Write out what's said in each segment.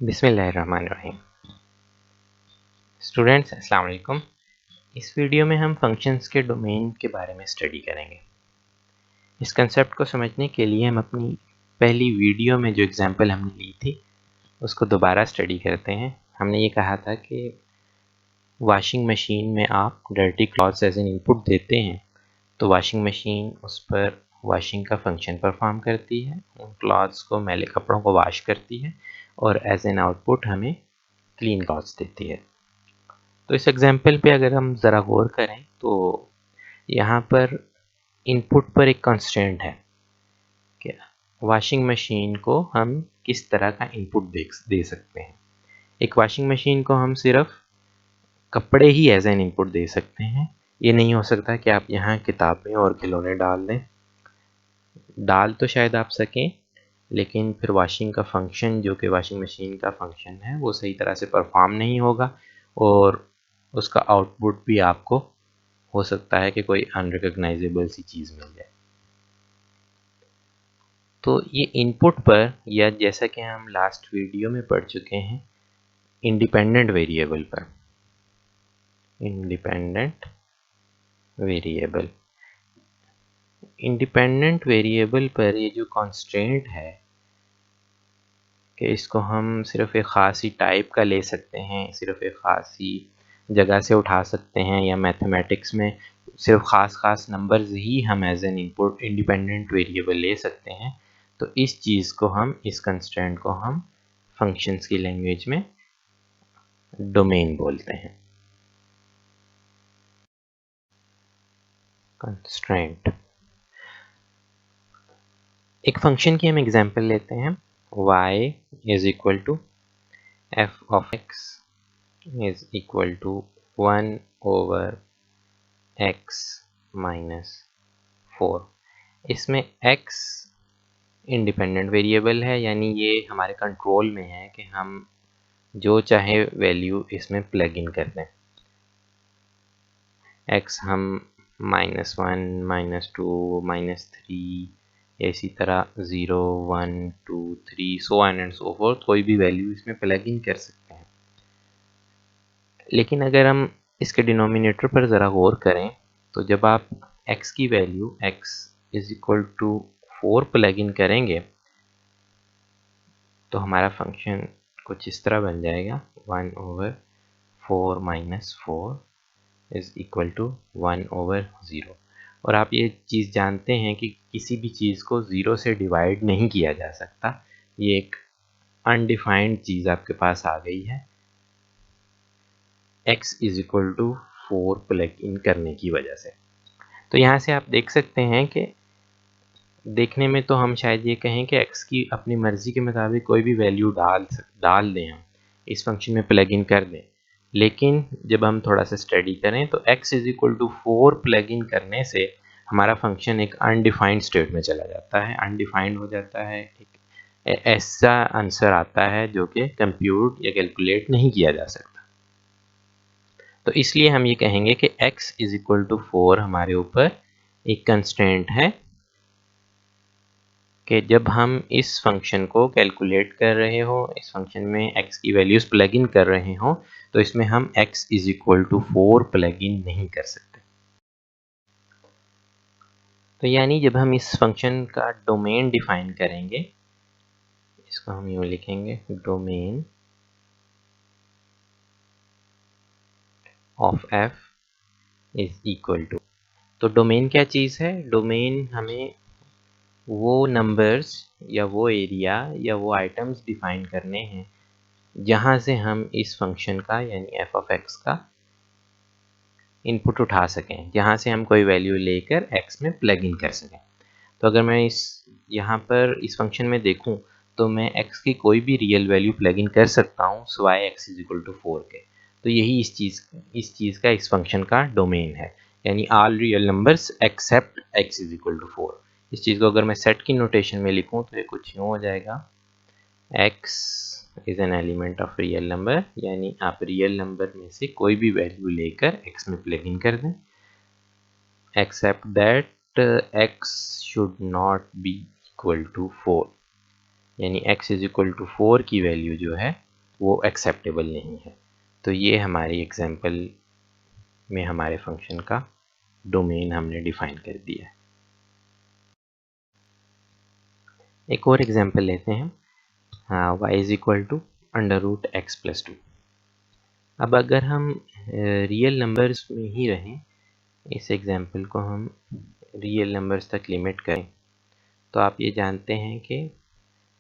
बिस्मिल्लाहिर्रहमानिर्रहीम। स्टूडेंट्स अस्सलाम वालेकुम। इस वीडियो में हम फंक्शंस के डोमेन के बारे में स्टडी करेंगे। इस कंसेप्ट को समझने के लिए हम अपनी पहली वीडियो में जो एग्जांपल हमने ली थी उसको दोबारा स्टडी करते हैं। हमने ये कहा था कि वॉशिंग मशीन में आप dirty clothes as an input देते हैं तो वॉशिंग मशीन उस पर वॉशिंग का फंक्शन परफॉर्म करती है, उन क्लॉथ्स को, मैले कपड़ों को वॉश करती है और एज एन आउटपुट हमें क्लीन क्लॉथ्स देती है। तो इस एग्जाम्पल पे अगर हम ज़रा गौर करें तो यहाँ पर इनपुट पर एक कंस्ट्रेंट है कि वॉशिंग मशीन को हम किस तरह का इनपुट दे सकते हैं। एक वॉशिंग मशीन को हम सिर्फ कपड़े ही एज एन इनपुट दे सकते हैं। ये नहीं हो सकता कि आप यहाँ किताबें और खिलौने डाल दें। डाल तो शायद आप सकें, लेकिन फिर वॉशिंग का फंक्शन जो कि वॉशिंग मशीन का फंक्शन है वो सही तरह से परफॉर्म नहीं होगा और उसका आउटपुट भी आपको हो सकता है कि कोई अनरिकग्नाइजेबल सी चीज़ मिल जाए। तो ये इनपुट पर, या जैसा कि हम लास्ट वीडियो में पढ़ चुके हैं, इंडिपेंडेंट वेरिएबल पर, इंडिपेंडेंट वेरिएबल पर ये जो कॉन्स्ट्रेंट है कि इसको हम सिर्फ एक ख़ास ही टाइप का ले सकते हैं, सिर्फ एक ख़ास ही जगह से उठा सकते हैं, या मैथमेटिक्स में सिर्फ ख़ास नंबर्स ही हम as an input independent variable ले सकते हैं। तो इस चीज़ को हम, इस कंस्ट्रेंट को हम फंक्शंस की लैंग्वेज में डोमेन बोलते हैं। कंस्ट्रेंट। एक फंक्शन की हम एग्जांपल लेते हैं। y is equal to f of x is equal to 1 over x minus 4। इसमें x इंडिपेंडेंट वेरिएबल है, यानी ये हमारे कंट्रोल में है कि हम जो चाहे वैल्यू इसमें प्लग इन कर दें। x हम -1, -2, -3, इसी तरह 0, 1, 2, 3 so on and so fourth कोई भी वैल्यू इसमें प्लग इन कर सकते हैं। लेकिन अगर हम इसके डिनोमिनेटर पर ज़रा गौर करें तो जब आप x की value x is equal to 4 plug in करेंगे तो हमारा फंक्शन कुछ इस तरह बन जाएगा। 1 over 4 minus 4 is equal to 1 over 0। और आप ये चीज़ जानते हैं कि किसी भी चीज़ को 0 से डिवाइड नहीं किया जा सकता। ये एक अनडिफाइंड चीज़ आपके पास आ गई है x is equal to 4 plug in करने की वजह से। तो यहाँ से आप देख सकते हैं कि देखने में तो हम शायद ये कहें कि x की अपनी मर्ज़ी के मुताबिक कोई भी वैल्यू डाल दें, हम इस फंक्शन में प्लग इन कर दें। लेकिन जब हम थोड़ा सा स्टडी करें तो x is equal to 4 plug in करने से हमारा फंक्शन एक अनडिफाइंड स्टेट में चला जाता है, अनडिफाइंड हो जाता है। ऐसा आंसर आता है जो कि कंप्यूट या कैलकुलेट नहीं किया जा सकता। तो इसलिए हम ये कहेंगे कि x इज इक्वल टू 4 हमारे ऊपर एक कंस्ट्रेंट है कि जब हम इस फंक्शन को कैलकुलेट कर रहे हो, इस फंक्शन में x की वैल्यूज़ प्लग इन कर रहे हो, तो इसमें हम x is equal to 4 plug in नहीं कर सकते। तो यानी जब हम इस फंक्शन का डोमेन डिफाइन करेंगे, इसको हम यूँ लिखेंगे, domain of f is equal to. तो डोमेन क्या चीज़ है? डोमेन हमें वो नंबर्स या वो एरिया या वो आइटम्स डिफाइन करने हैं जहाँ से हम इस फंक्शन का, यानी f ऑफ x का इनपुट उठा सकें, जहाँ से हम कोई वैल्यू लेकर x में प्लग इन कर सकें। तो अगर मैं यहाँ पर इस फंक्शन में देखूँ तो मैं x की कोई भी रियल वैल्यू प्लग इन कर सकता हूँ सिवाय x इज इक्वल टू 4 के। तो यही इस चीज़ का, इस फंक्शन का डोमेन है, यानी all real numbers except x is equal to 4। इस चीज़ को अगर मैं सेट की नोटेशन में लिखूँ तो ये कुछ यूँ हो जाएगा, x is an element of real number, यानी आप रियल नंबर में से कोई भी वैल्यू लेकर x में प्लग इन कर दें, except that x should not be equal to 4, यानी x इज इक्वल टू 4 की वैल्यू जो है वो एक्सेप्टेबल नहीं है। तो ये हमारी एग्जांपल में हमारे फंक्शन का डोमेन हमने डिफाइन कर दिया है। एक और एग्जांपल लेते हैं, y is equal to √x+2। अब अगर हम रियल नंबर्स में ही रहें, इस एग्जांपल को हम रियल नंबर्स तक लिमिट करें, तो आप ये जानते हैं कि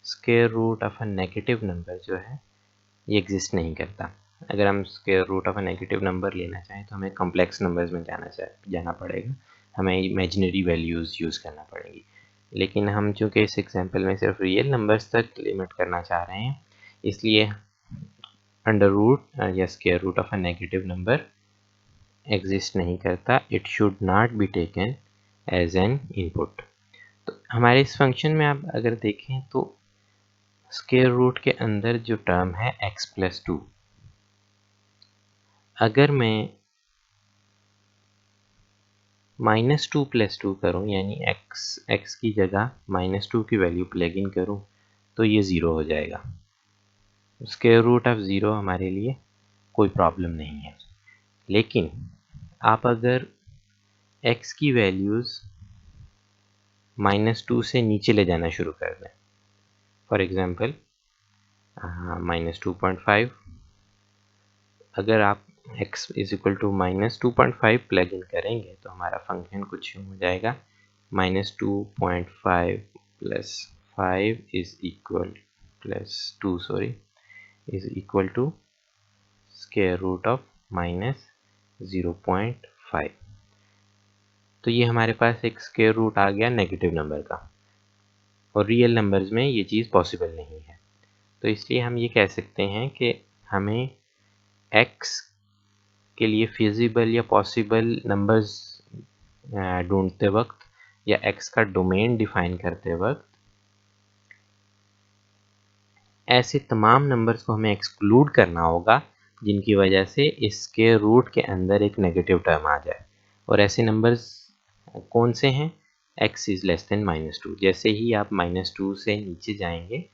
square root of a negative number जो है ये एग्जिस्ट नहीं करता। अगर हम square root of a negative number लेना चाहें तो हमें कॉम्प्लेक्स नंबर्स में जाना पड़ेगा, हमें इमेजिनरी वैल्यूज़ यूज़ करना पड़ेगी। लेकिन हम चूँकि इस एग्जांपल में सिर्फ रियल नंबर्स तक लिमिट करना चाह रहे हैं, इसलिए अंडर रूट या square root of a negative number exist नहीं करता। It should not be taken as an input. तो हमारे इस फंक्शन में आप अगर देखें तो स्क्वायर रूट के अंदर जो टर्म है x+2, अगर मैं -2 + 2 करूँ, यानी x की जगह -2 की वैल्यू प्लग इन करूँ, तो ये 0 हो जाएगा। स्क्वायर रूट ऑफ 0 हमारे लिए कोई प्रॉब्लम नहीं है। लेकिन आप अगर x की वैल्यूज़ -2 से नीचे ले जाना शुरू कर दें, फॉर एग्ज़ाम्पल -2.5, अगर आप x is equal to -2.5 plug in करेंगे तो हमारा फंक्शन कुछ यूँ हो जाएगा, -2.5 + 5 is equal +2 is equal to square root of -0.5। तो ये हमारे पास एक स्क्वायर रूट आ गया नेगेटिव नंबर का, और रियल नंबर्स में ये चीज़ पॉसिबल नहीं है। तो इसलिए हम ये कह सकते हैं कि हमें x के लिए फिजिबल या पॉसिबल नंबर्स ढूंढते वक्त या x का डोमेन डिफाइन करते वक्त ऐसे तमाम नंबर्स को हमें एक्सक्लूड करना होगा जिनकी वजह से इस स्क्वायर रूट के अंदर एक नेगेटिव टर्म आ जाए। और ऐसे नंबर्स कौन से हैं? x is less than -2। जैसे ही आप -2 से नीचे जाएंगे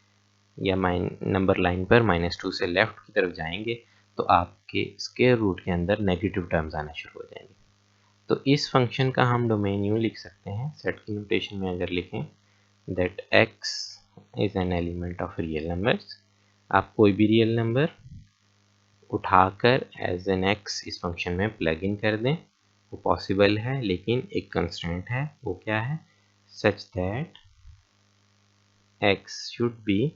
या नंबर लाइन पर -2 से लेफ्ट की तरफ जाएंगे तो आपके स्क्वायर रूट के अंदर नेगेटिव टर्म्स आना शुरू हो जाएंगे। तो इस फंक्शन का हम डोमेन यूँ लिख सकते हैं, सेट की नोटेशन में अगर लिखें that x is an element of real numbers. आप कोई भी रियल नंबर उठाकर एज एन x इस फंक्शन में प्लग इन कर दें, वो पॉसिबल है, लेकिन एक कंस्ट्रेंट है। वो क्या है? Such that x should be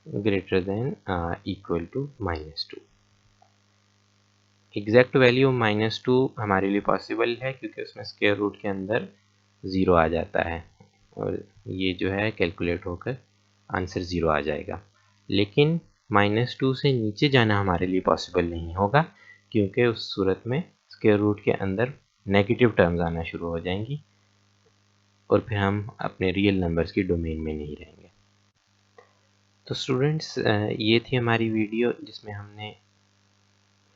greater than equal to -2। Exact value -2 हमारे लिए पॉसिबल है क्योंकि उसमें स्क्वायर रूट के अंदर 0 आ जाता है और ये जो है कैलकुलेट होकर आंसर 0 आ जाएगा। लेकिन -2 से नीचे जाना हमारे लिए पॉसिबल नहीं होगा क्योंकि उस सूरत में स्क्वायर रूट के अंदर नेगेटिव टर्म्स आना शुरू हो जाएंगी और फिर हम अपने रियल नंबर्स की डोमेन में नहीं रहेंगे। तो स्टूडेंट्स, ये थी हमारी वीडियो जिसमें हमने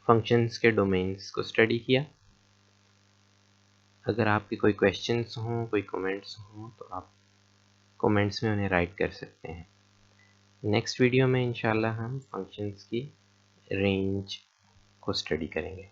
फंक्शंस के डोमेन्स को स्टडी किया। अगर आपके कोई क्वेश्चंस हों, कोई कमेंट्स हों, तो आप कमेंट्स में उन्हें राइट कर सकते हैं। नेक्स्ट वीडियो में इंशाल्लाह हम फंक्शंस की रेंज को स्टडी करेंगे।